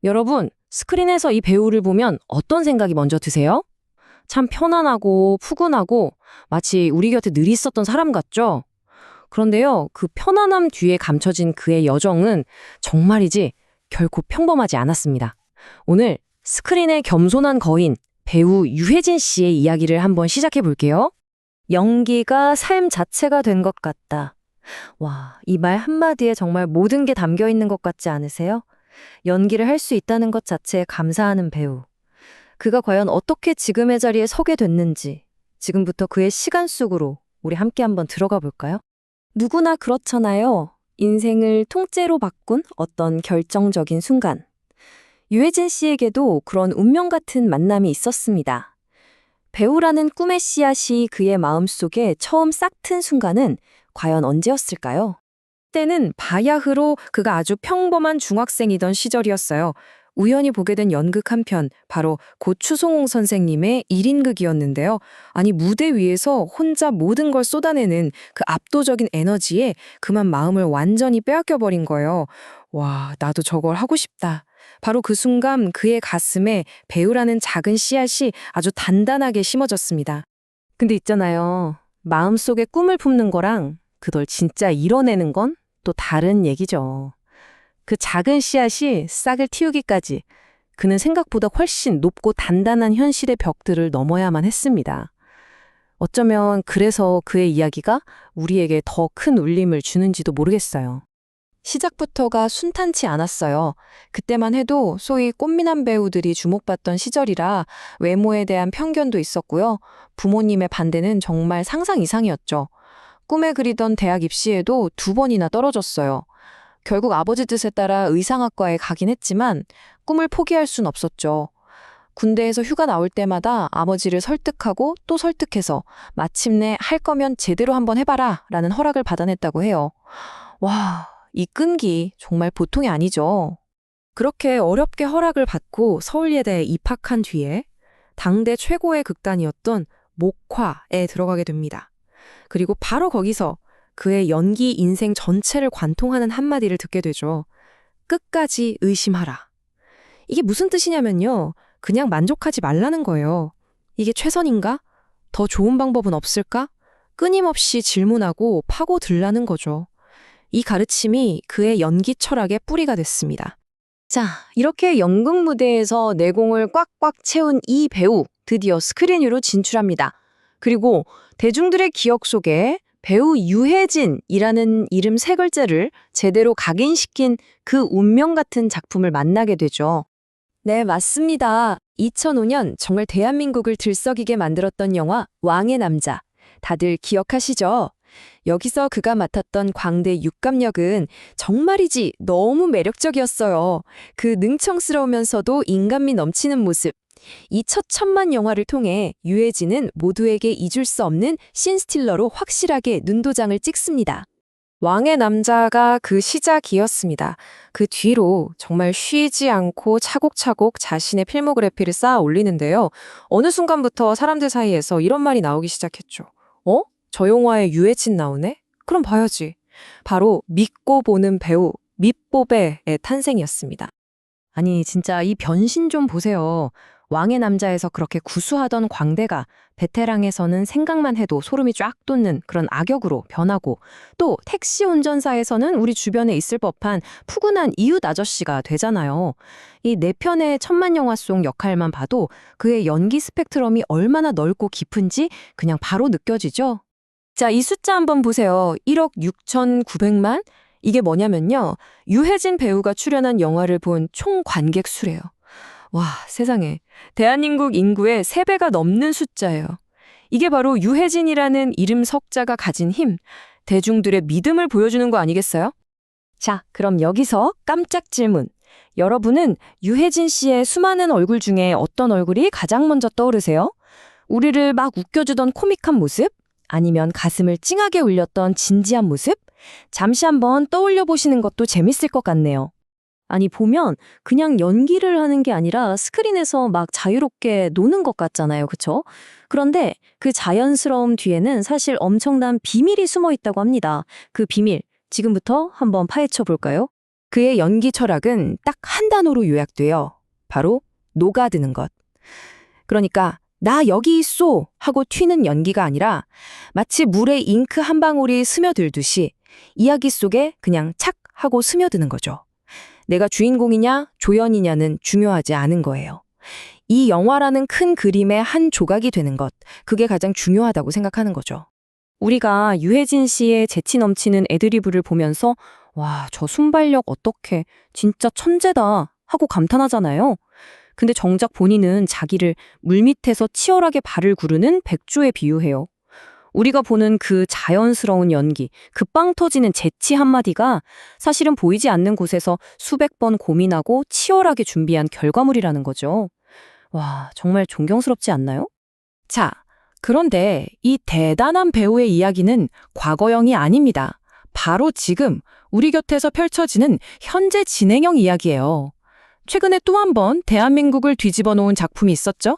여러분, 스크린에서 이 배우를 보면 어떤 생각이 먼저 드세요? 참 편안하고 푸근하고 마치 우리 곁에 늘 있었던 사람 같죠? 그런데요, 그 편안함 뒤에 감춰진 그의 여정은 정말이지 결코 평범하지 않았습니다. 오늘 스크린의 겸손한 거인, 배우 유해진 씨의 이야기를 한번 시작해 볼게요. 연기가 삶 자체가 된 것 같다. 와, 이 말 한마디에 정말 모든 게 담겨 있는 것 같지 않으세요? 연기를 할 수 있다는 것 자체에 감사하는 배우. 그가 과연 어떻게 지금의 자리에 서게 됐는지, 지금부터 그의 시간 속으로 우리 함께 한번 들어가 볼까요? 누구나 그렇잖아요. 인생을 통째로 바꾼 어떤 결정적인 순간. 유해진 씨에게도 그런 운명 같은 만남이 있었습니다. 배우라는 꿈의 씨앗이 그의 마음속에 처음 싹 튼 순간은 과연 언제였을까요? 때는 바야흐로 그가 아주 평범한 중학생이던 시절이었어요. 우연히 보게 된 연극 한 편, 바로 고 추송홍 선생님의 1인극이었는데요. 아니, 무대 위에서 혼자 모든 걸 쏟아내는 그 압도적인 에너지에 그만 마음을 완전히 빼앗겨버린 거예요. 와, 나도 저걸 하고 싶다. 바로 그 순간 그의 가슴에 배우라는 작은 씨앗이 아주 단단하게 심어졌습니다. 근데 있잖아요. 마음속에 꿈을 품는 거랑 그걸 진짜 이뤄내는 건 또 다른 얘기죠. 그 작은 씨앗이 싹을 틔우기까지 그는 생각보다 훨씬 높고 단단한 현실의 벽들을 넘어야만 했습니다. 어쩌면 그래서 그의 이야기가 우리에게 더 큰 울림을 주는지도 모르겠어요. 시작부터가 순탄치 않았어요. 그때만 해도 소위 꽃미남 배우들이 주목받던 시절이라 외모에 대한 편견도 있었고요. 부모님의 반대는 정말 상상 이상이었죠. 꿈에 그리던 대학 입시에도 2번이나 떨어졌어요. 결국 아버지 뜻에 따라 의상학과에 가긴 했지만 꿈을 포기할 순 없었죠. 군대에서 휴가 나올 때마다 아버지를 설득하고 또 설득해서 마침내 할 거면 제대로 한번 해봐라 라는 허락을 받아냈다고 해요. 와, 이 끈기 정말 보통이 아니죠. 그렇게 어렵게 허락을 받고 서울예대에 입학한 뒤에 당대 최고의 극단이었던 목화에 들어가게 됩니다. 그리고 바로 거기서 그의 연기 인생 전체를 관통하는 한마디를 듣게 되죠. 끝까지 의심하라. 이게 무슨 뜻이냐면요. 그냥 만족하지 말라는 거예요. 이게 최선인가? 더 좋은 방법은 없을까? 끊임없이 질문하고 파고들라는 거죠. 이 가르침이 그의 연기 철학의 뿌리가 됐습니다. 자, 이렇게 연극 무대에서 내공을 꽉꽉 채운 이 배우, 드디어 스크린 위로 진출합니다. 그리고 대중들의 기억 속에 배우 유해진이라는 이름 3글자를 제대로 각인시킨 그 운명 같은 작품을 만나게 되죠. 네, 맞습니다. 2005년 정말 대한민국을 들썩이게 만들었던 영화 왕의 남자. 다들 기억하시죠? 여기서 그가 맡았던 광대 육감 역은 정말이지 너무 매력적이었어요. 그 능청스러우면서도 인간미 넘치는 모습. 이 첫 천만 영화를 통해 유해진은 모두에게 잊을 수 없는 신스틸러로 확실하게 눈도장을 찍습니다. 왕의 남자가 그 시작이었습니다. 그 뒤로 정말 쉬지 않고 차곡차곡 자신의 필모그래피를 쌓아 올리는데요. 어느 순간부터 사람들 사이에서 이런 말이 나오기 시작했죠. 어? 저 영화에 유해진 나오네? 그럼 봐야지. 바로 믿고 보는 배우 밑보배의 탄생이었습니다. 아니, 진짜 이 변신 좀 보세요. 왕의 남자에서 그렇게 구수하던 광대가 베테랑에서는 생각만 해도 소름이 쫙 돋는 그런 악역으로 변하고, 또 택시 운전사에서는 우리 주변에 있을 법한 푸근한 이웃 아저씨가 되잖아요. 이 4편의 천만 영화 속 역할만 봐도 그의 연기 스펙트럼이 얼마나 넓고 깊은지 그냥 바로 느껴지죠? 자, 이 숫자 한번 보세요. 1억 6,900만? 이게 뭐냐면요. 유해진 배우가 출연한 영화를 본 총 관객 수래요. 와, 세상에. 대한민국 인구의 3배가 넘는 숫자예요. 이게 바로 유해진이라는 이름 석자가 가진 힘, 대중들의 믿음을 보여주는 거 아니겠어요? 자, 그럼 여기서 깜짝 질문. 여러분은 유해진 씨의 수많은 얼굴 중에 어떤 얼굴이 가장 먼저 떠오르세요? 우리를 막 웃겨주던 코믹한 모습? 아니면 가슴을 찡하게 울렸던 진지한 모습? 잠시 한번 떠올려 보시는 것도 재밌을 것 같네요. 아니, 보면 그냥 연기를 하는 게 아니라 스크린에서 막 자유롭게 노는 것 같잖아요. 그쵸? 그런데 그 자연스러움 뒤에는 사실 엄청난 비밀이 숨어 있다고 합니다. 그 비밀, 지금부터 한번 파헤쳐 볼까요? 그의 연기 철학은 딱 한 단어로 요약돼요. 바로 녹아드는 것. 그러니까 나 여기 있어 하고 튀는 연기가 아니라 마치 물에 잉크 한 방울이 스며들듯이 이야기 속에 그냥 착 하고 스며드는 거죠. 내가 주인공이냐 조연이냐는 중요하지 않은 거예요. 이 영화라는 큰 그림의 한 조각이 되는 것, 그게 가장 중요하다고 생각하는 거죠. 우리가 유해진 씨의 재치 넘치는 애드리브를 보면서 와, 저 순발력 어떡해, 진짜 천재다 하고 감탄하잖아요. 근데 정작 본인은 자기를 물밑에서 치열하게 발을 구르는 백조에 비유해요. 우리가 보는 그 자연스러운 연기, 그 빵 터지는 재치 한마디가 사실은 보이지 않는 곳에서 수백 번 고민하고 치열하게 준비한 결과물이라는 거죠. 와, 정말 존경스럽지 않나요? 자, 그런데 이 대단한 배우의 이야기는 과거형이 아닙니다. 바로 지금 우리 곁에서 펼쳐지는 현재 진행형 이야기예요. 최근에 또 한 번 대한민국을 뒤집어 놓은 작품이 있었죠?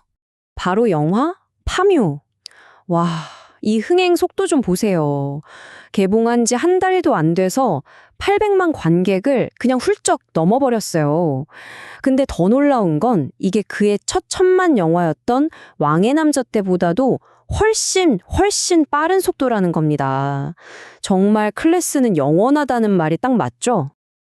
바로 영화 파묘. 와, 이 흥행 속도 좀 보세요. 개봉한 지 한 달도 안 돼서 800만 관객을 그냥 훌쩍 넘어버렸어요. 근데 더 놀라운 건 이게 그의 첫 천만 영화였던 왕의 남자 때보다도 훨씬 빠른 속도라는 겁니다. 정말 클래스는 영원하다는 말이 딱 맞죠?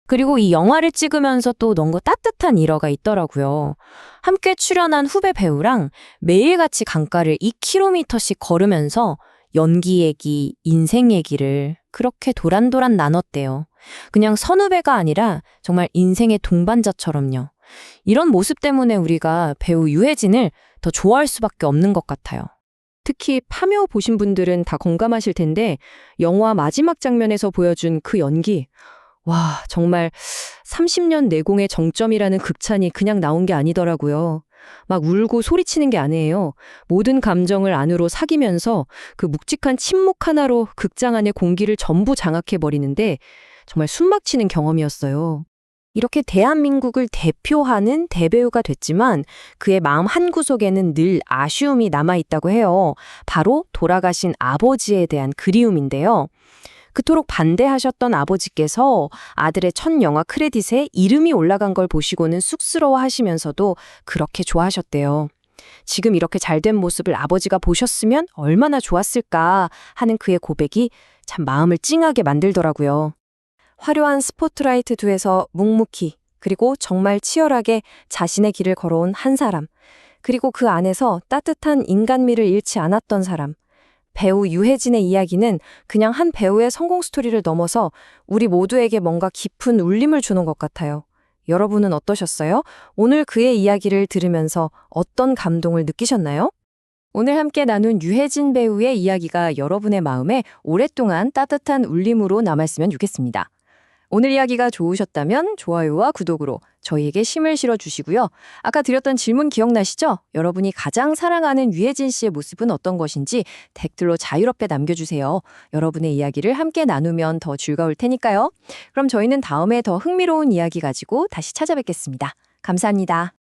그리고 이 영화를 찍으면서 또 너무 따뜻한 일화가 있더라고요. 함께 출연한 후배 배우랑 매일같이 강가를 2km씩 걸으면서 연기 얘기, 인생 얘기를 그렇게 도란도란 나눴대요. 그냥 선후배가 아니라 정말 인생의 동반자처럼요. 이런 모습 때문에 우리가 배우 유해진을 더 좋아할 수밖에 없는 것 같아요. 특히 파묘 보신 분들은 다 공감하실 텐데 영화 마지막 장면에서 보여준 그 연기, 와, 정말 30년 내공의 정점이라는 극찬이 그냥 나온 게 아니더라고요. 막 울고 소리치는 게 아니에요. 모든 감정을 안으로 삭이면서 그 묵직한 침묵 하나로 극장 안의 공기를 전부 장악해버리는데 정말 숨막히는 경험이었어요. 이렇게 대한민국을 대표하는 대배우가 됐지만 그의 마음 한구석에는 늘 아쉬움이 남아있다고 해요. 바로 돌아가신 아버지에 대한 그리움인데요. 그토록 반대하셨던 아버지께서 아들의 첫 영화 크레딧에 이름이 올라간 걸 보시고는 쑥스러워하시면서도 그렇게 좋아하셨대요. 지금 이렇게 잘된 모습을 아버지가 보셨으면 얼마나 좋았을까 하는 그의 고백이 참 마음을 찡하게 만들더라고요. 화려한 스포트라이트 뒤에서 묵묵히 그리고 정말 치열하게 자신의 길을 걸어온 한 사람, 그리고 그 안에서 따뜻한 인간미를 잃지 않았던 사람, 배우 유해진의 이야기는 그냥 한 배우의 성공 스토리를 넘어서 우리 모두에게 뭔가 깊은 울림을 주는 것 같아요. 여러분은 어떠셨어요? 오늘 그의 이야기를 들으면서 어떤 감동을 느끼셨나요? 오늘 함께 나눈 유해진 배우의 이야기가 여러분의 마음에 오랫동안 따뜻한 울림으로 남았으면 좋겠습니다. 오늘 이야기가 좋으셨다면 좋아요와 구독으로 저희에게 힘을 실어주시고요. 아까 드렸던 질문 기억나시죠? 여러분이 가장 사랑하는 유해진 씨의 모습은 어떤 것인지 댓글로 자유롭게 남겨주세요. 여러분의 이야기를 함께 나누면 더 즐거울 테니까요. 그럼 저희는 다음에 더 흥미로운 이야기 가지고 다시 찾아뵙겠습니다. 감사합니다.